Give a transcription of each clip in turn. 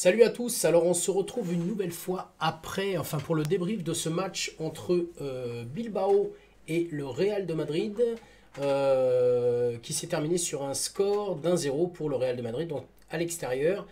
Salut à tous, alors on se retrouve une nouvelle fois après, enfin pour le débrief de ce match entre Bilbao et le Real de Madrid, qui s'est terminé sur un score d'1-0 pour le Real de Madrid, donc à l'extérieur,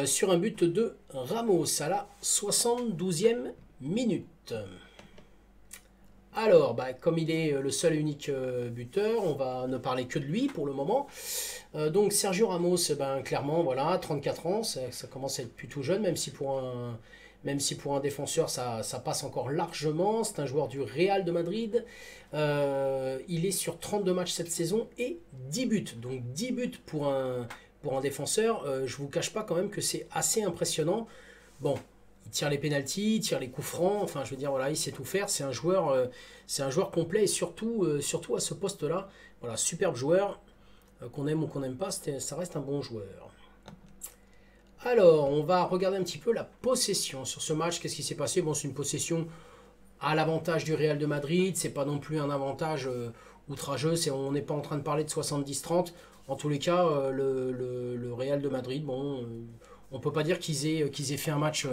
sur un but de Ramos à la 72e minute. Alors, comme il est le seul et unique buteur, on va ne parler que de lui pour le moment. Donc Sergio Ramos, clairement, voilà, 34 ans, ça commence à être plus tout jeune, même si pour un défenseur ça passe encore largement. C'est un joueur du Real de Madrid. Il est sur 32 matchs cette saison et 10 buts. Donc 10 buts pour un défenseur, je vous cache pas quand même que c'est assez impressionnant. Bon, il tire les pénaltys, il tire les coups francs, enfin je veux dire, voilà, il sait tout faire. C'est un joueur complet et surtout à ce poste-là. Voilà, superbe joueur. Qu'on aime ou qu'on n'aime pas, ça reste un bon joueur. Alors, on va regarder un petit peu la possession sur ce match. Qu'est-ce qui s'est passé? Bon, c'est une possession à l'avantage du Real de Madrid. C'est pas non plus un avantage outrageux. On n'est pas en train de parler de 70-30. En tous les cas, le Real de Madrid, bon, on peut pas dire qu'ils aient fait un match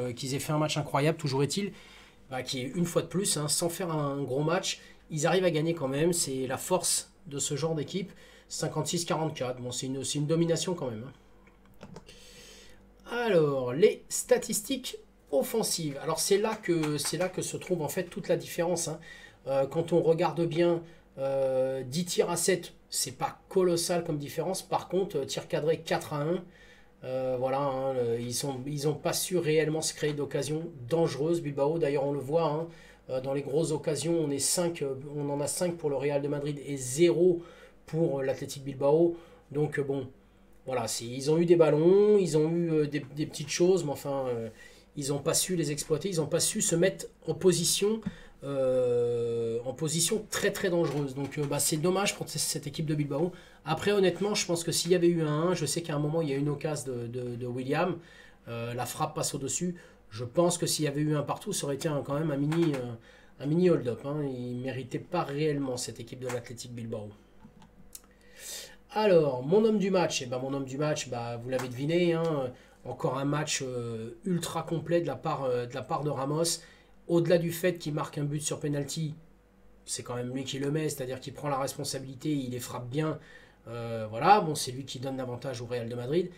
incroyable. Toujours est-il, qui est une fois de plus, hein, sans faire un gros match, ils arrivent à gagner quand même. C'est la force de ce genre d'équipe. 56-44, bon, c'est une domination quand même. Alors, les statistiques offensives. Alors, c'est là que se trouve en fait toute la différence. Hein. Quand on regarde bien, 10 tirs à 7, c'est pas colossal comme différence. Par contre, tir cadré 4 à 1. Voilà, hein, ils ont pas su réellement se créer d'occasions dangereuses. Bilbao, d'ailleurs, on le voit. Hein, dans les grosses occasions, on en a 5 pour le Real de Madrid et 0 pour l'Athletic Bilbao. Donc bon, voilà, ils ont eu des ballons, ils ont eu des petites choses, mais enfin, ils n'ont pas su les exploiter, ils n'ont pas su se mettre en position très très dangereuse. Donc c'est dommage pour cette équipe de Bilbao. Après, honnêtement, je pense que s'il y avait eu un 1, je sais qu'à un moment, il y a eu une occasion de William, la frappe passe au-dessus. Je pense que s'il y avait eu un partout, ça aurait été quand même un mini hold-up. Hein. Il ne méritait pas réellement cette équipe de l'Athletic Bilbao. Alors, mon homme du match, mon homme du match, vous l'avez deviné, hein, encore un match ultra complet de la part de Ramos. Au-delà du fait qu'il marque un but sur penalty, c'est quand même lui qui le met, c'est-à-dire qu'il prend la responsabilité, il les frappe bien. Voilà, bon, c'est lui qui donne l'avantage au Real de Madrid.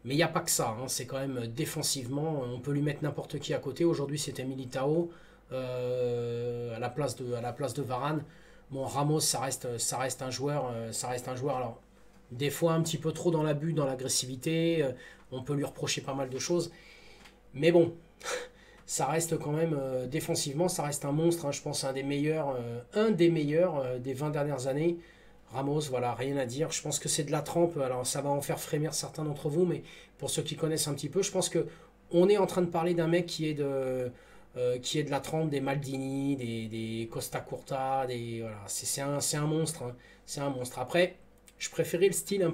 Mais il n'y a pas que ça, hein, c'est quand même défensivement, on peut lui mettre n'importe qui à côté. Aujourd'hui, c'était Militao à la place de Varane. Bon, Ramos, ça reste un joueur, Alors, des fois un petit peu trop dans l'abus, dans l'agressivité. On peut lui reprocher pas mal de choses. Mais bon, ça reste quand même défensivement, ça reste un monstre. Hein, je pense un des meilleurs des 20 dernières années. Ramos, voilà, rien à dire. Je pense que c'est de la trempe. Alors ça va en faire frémir certains d'entre vous, mais pour ceux qui connaissent un petit peu, je pense que on est en train de parler d'un mec qui est de la trempe des Maldini, des Costa Curta, voilà, c'est un monstre. Hein, c'est un monstre. Après, je préférais le style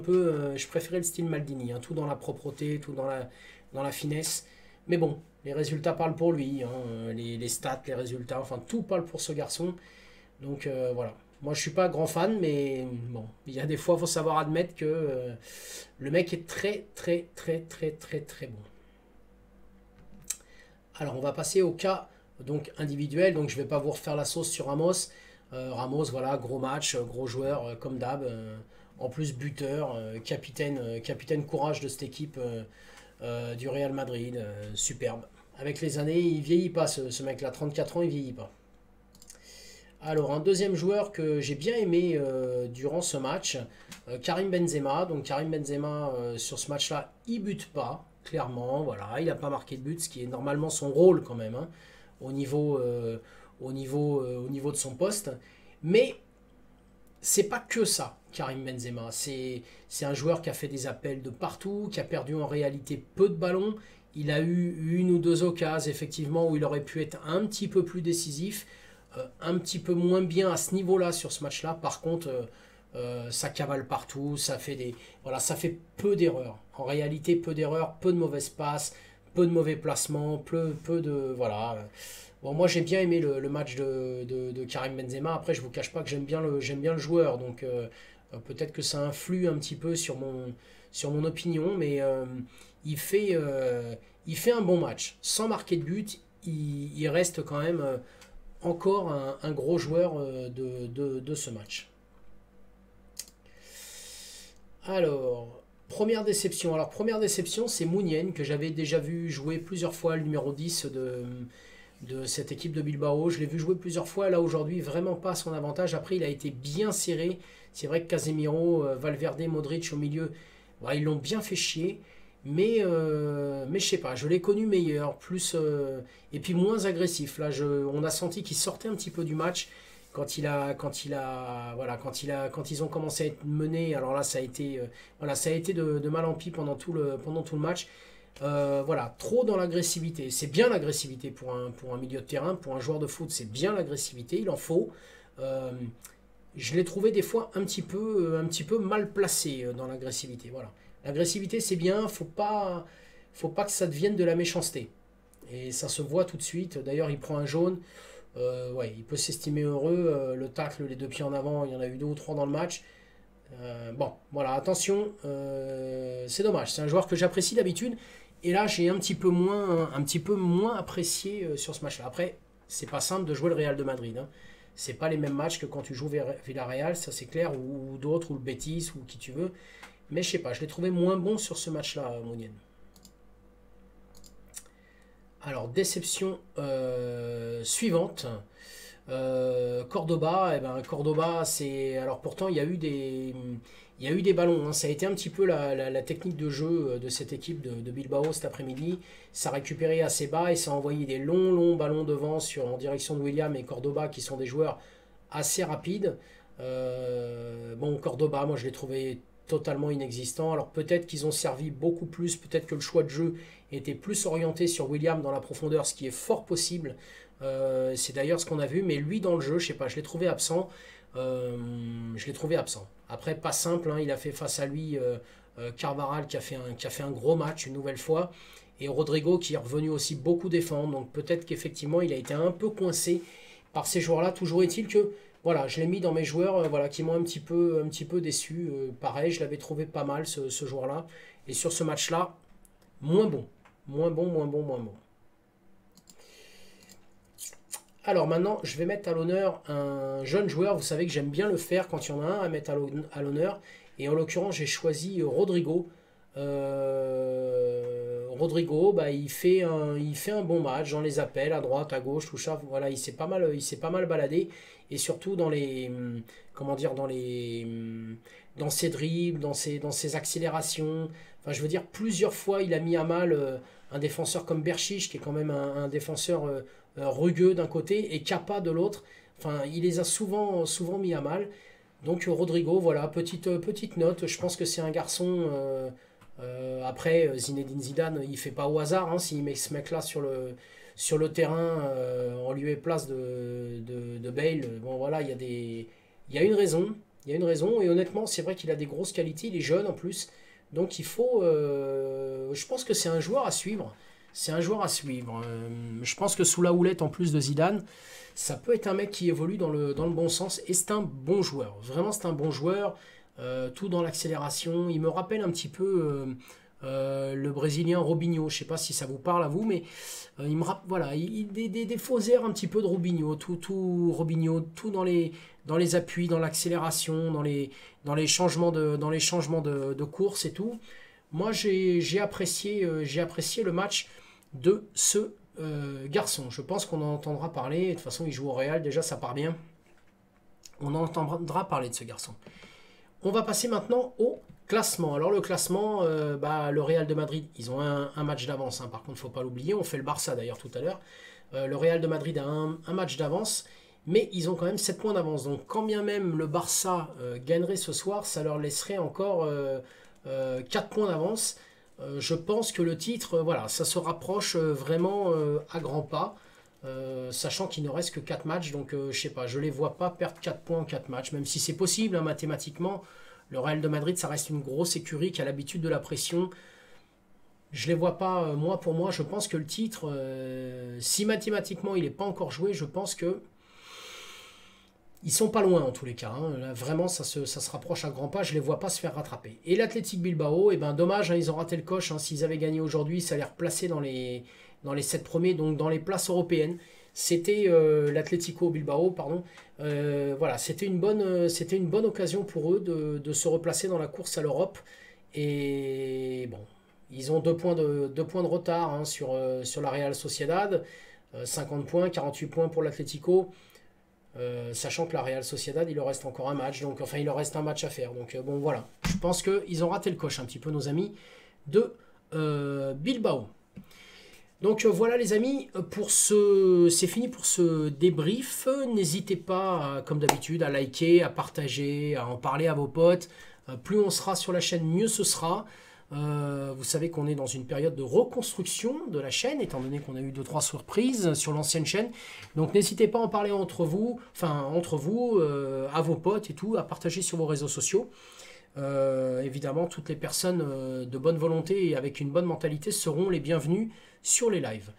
Maldini, hein, tout dans la propreté, tout dans la finesse. Mais bon, les résultats parlent pour lui, hein, les stats, les résultats, enfin tout parle pour ce garçon. Donc voilà. Moi je suis pas grand fan, mais bon, il y a des fois, il faut savoir admettre que le mec est très très très très très très bon. Alors on va passer au cas donc individuel, donc je vais pas vous refaire la sauce sur Ramos. Ramos, voilà, gros match, gros joueur, comme d'hab. En plus buteur, capitaine courage de cette équipe du Real Madrid, superbe. Avec les années, il vieillit pas ce mec-là, 34 ans, il vieillit pas. Alors, un deuxième joueur que j'ai bien aimé durant ce match, Karim Benzema. Donc, Karim Benzema, sur ce match-là, il bute pas, clairement. Voilà, il n'a pas marqué de but, ce qui est normalement son rôle quand même, hein, au niveau de son poste. Mais c'est pas que ça, Karim Benzema. C'est un joueur qui a fait des appels de partout, qui a perdu en réalité peu de ballons. Il a eu une ou deux occasions, effectivement, où il aurait pu être un petit peu plus décisif. Un petit peu moins bien à ce niveau-là sur ce match-là. Par contre, ça cavale partout, ça fait peu d'erreurs. En réalité, peu d'erreurs, peu de mauvaises passes, peu de mauvais placements, peu de voilà. Bon, moi j'ai bien aimé le match de Karim Benzema. Après, je vous cache pas que j'aime bien le joueur, donc peut-être que ça influe un petit peu sur mon opinion, mais il fait, il fait un bon match. Sans marquer de but, il reste quand même encore un gros joueur de ce match. Alors, première déception. Alors, première déception, c'est Mounienne, que j'avais déjà vu jouer plusieurs fois, le numéro 10 de cette équipe de Bilbao. Je l'ai vu jouer plusieurs fois. Là, aujourd'hui, vraiment pas à son avantage. Après, il a été bien serré. C'est vrai que Casemiro, Valverde, Modric au milieu, ouais, ils l'ont bien fait chier. Mais je sais pas, je l'ai connu meilleur, plus et puis moins agressif. Là, on a senti qu'il sortait un petit peu du match quand ils ont commencé à être menés. Alors là, ça a été de mal en pis pendant tout le match. Voilà, trop dans l'agressivité. C'est bien l'agressivité pour un milieu de terrain, pour un joueur de foot, c'est bien l'agressivité, il en faut. Euh, je l'ai trouvé des fois un petit peu mal placé dans l'agressivité. Voilà. L'agressivité, c'est bien, faut pas que ça devienne de la méchanceté. Et ça se voit tout de suite. D'ailleurs, il prend un jaune. Ouais, il peut s'estimer heureux. Le tacle, les deux pieds en avant, il y en a eu deux ou trois dans le match. Bon, voilà, attention, c'est dommage. C'est un joueur que j'apprécie d'habitude. Et là, j'ai un petit peu moins apprécié sur ce match-là. Après, c'est pas simple de jouer le Real de Madrid. Hein. C'est pas les mêmes matchs que quand tu joues Villarreal, ça c'est clair, ou d'autres, ou le Betis, ou qui tu veux. Mais je sais pas, je l'ai trouvé moins bon sur ce match-là, Mounienne. Alors, déception suivante. Cordoba, eh ben, Cordoba, c'est. Alors pourtant, il y a eu des ballons. Hein. Ça a été un petit peu la technique de jeu de cette équipe de Bilbao cet après-midi. Ça récupérait assez bas et ça a envoyé des longs ballons devant en direction de William et Cordoba, qui sont des joueurs assez rapides. Bon, Cordoba, moi je l'ai trouvé totalement inexistant. Alors peut-être qu'ils ont servi beaucoup plus, peut-être que le choix de jeu était plus orienté sur William dans la profondeur, ce qui est fort possible. C'est d'ailleurs ce qu'on a vu, mais lui dans le jeu, je sais pas, je l'ai trouvé absent. Je l'ai trouvé absent. Après, pas simple, hein, il a fait face à lui Carvaral qui a fait un gros match une nouvelle fois, et Rodrigo qui est revenu aussi beaucoup défendre. Donc peut-être qu'effectivement il a été un peu coincé par ces joueurs-là. Toujours est-il que voilà, je l'ai mis dans mes joueurs voilà, qui m'ont un petit peu déçu. Pareil, je l'avais trouvé pas mal ce joueur-là. Et sur ce match-là, moins bon. Moins bon, moins bon, moins bon. Alors maintenant, je vais mettre à l'honneur un jeune joueur. Vous savez que j'aime bien le faire quand il y en a un à mettre à l'honneur. Et en l'occurrence, j'ai choisi Rodrigo. Rodrigo, bah, il fait un bon match dans les appels, à droite, à gauche, tout ça. Voilà, il s'est pas mal baladé. Et surtout dans les, comment dire, dans ses dribbles, dans ses accélérations. Enfin, je veux dire, plusieurs fois, il a mis à mal un défenseur comme Berchiche, qui est quand même un défenseur rugueux d'un côté et Kappa de l'autre. Enfin, il les a souvent mis à mal. Donc Rodrigo, voilà, petite note. Je pense que c'est un garçon. Après, Zinedine Zidane, il fait pas au hasard. Hein, s'il met ce mec-là sur le terrain en lieu et place de Bale. Bon, voilà, il y a une raison. Il y a une raison. Et honnêtement, c'est vrai qu'il a des grosses qualités. Il est jeune en plus. Donc il faut. Je pense que c'est un joueur à suivre. C'est un joueur à suivre. Je pense que sous la houlette, en plus de Zidane, ça peut être un mec qui évolue dans le bon sens. Et c'est un bon joueur. Vraiment, c'est un bon joueur. Tout dans l'accélération. Il me rappelle un petit peu le Brésilien Robinho. Je ne sais pas si ça vous parle à vous, mais il me rappelle. Voilà, des faux airs un petit peu de Robinho. Robinho, tout dans les appuis, dans l'accélération, dans les changements de course et tout. Moi, j'ai apprécié le match de ce garçon. Je pense qu'on en entendra parler. De toute façon, il joue au Real. Déjà, ça part bien. On en entendra parler de ce garçon. On va passer maintenant au classement. Alors, le classement, le Real de Madrid, ils ont un match d'avance. Hein. Par contre, il ne faut pas l'oublier. On fait le Barça d'ailleurs tout à l'heure. Le Real de Madrid a un match d'avance. Mais ils ont quand même 7 points d'avance. Donc, quand bien même le Barça gagnerait ce soir, ça leur laisserait encore 4 points d'avance. Je pense que le titre, voilà, ça se rapproche vraiment à grands pas, sachant qu'il ne reste que 4 matchs, donc je sais pas, je les vois pas perdre 4 points en 4 matchs, même si c'est possible hein, mathématiquement. Le Real de Madrid, ça reste une grosse écurie qui a l'habitude de la pression. Je les vois pas, moi pour moi, je pense que le titre, si mathématiquement il n'est pas encore joué, je pense que Ils sont pas loin en tous les cas, hein. Là, vraiment, ça se rapproche à grands pas. Je les vois pas se faire rattraper. Et l'Athletic Bilbao, eh ben, dommage, hein, ils ont raté le coche, hein. S'ils avaient gagné aujourd'hui, ça les replaçait dans les 7 premiers, donc dans les places européennes. C'était l'Atlético Bilbao, pardon. Voilà, c'était une bonne occasion pour eux de se replacer dans la course à l'Europe. Et bon, ils ont 2 points de retard, hein, sur la Real Sociedad. 50 points, 48 points pour l'Atlético. Sachant que la Real Sociedad, il leur reste encore un match, donc enfin il leur reste un match à faire. Donc bon voilà, je pense qu'ils ont raté le coche un petit peu nos amis de Bilbao. Donc voilà les amis, c'est fini pour ce débrief. N'hésitez pas, comme d'habitude, à liker, à partager, à en parler à vos potes. Plus on sera sur la chaîne, mieux ce sera. Vous savez qu'on est dans une période de reconstruction de la chaîne, étant donné qu'on a eu 2-3 surprises sur l'ancienne chaîne. Donc n'hésitez pas à en parler entre vous, à vos potes et tout, à partager sur vos réseaux sociaux. Évidemment, toutes les personnes de bonne volonté et avec une bonne mentalité seront les bienvenues sur les lives.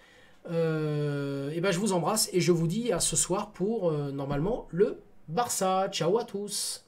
Et ben, je vous embrasse et je vous dis à ce soir pour normalement le Barça. Ciao à tous.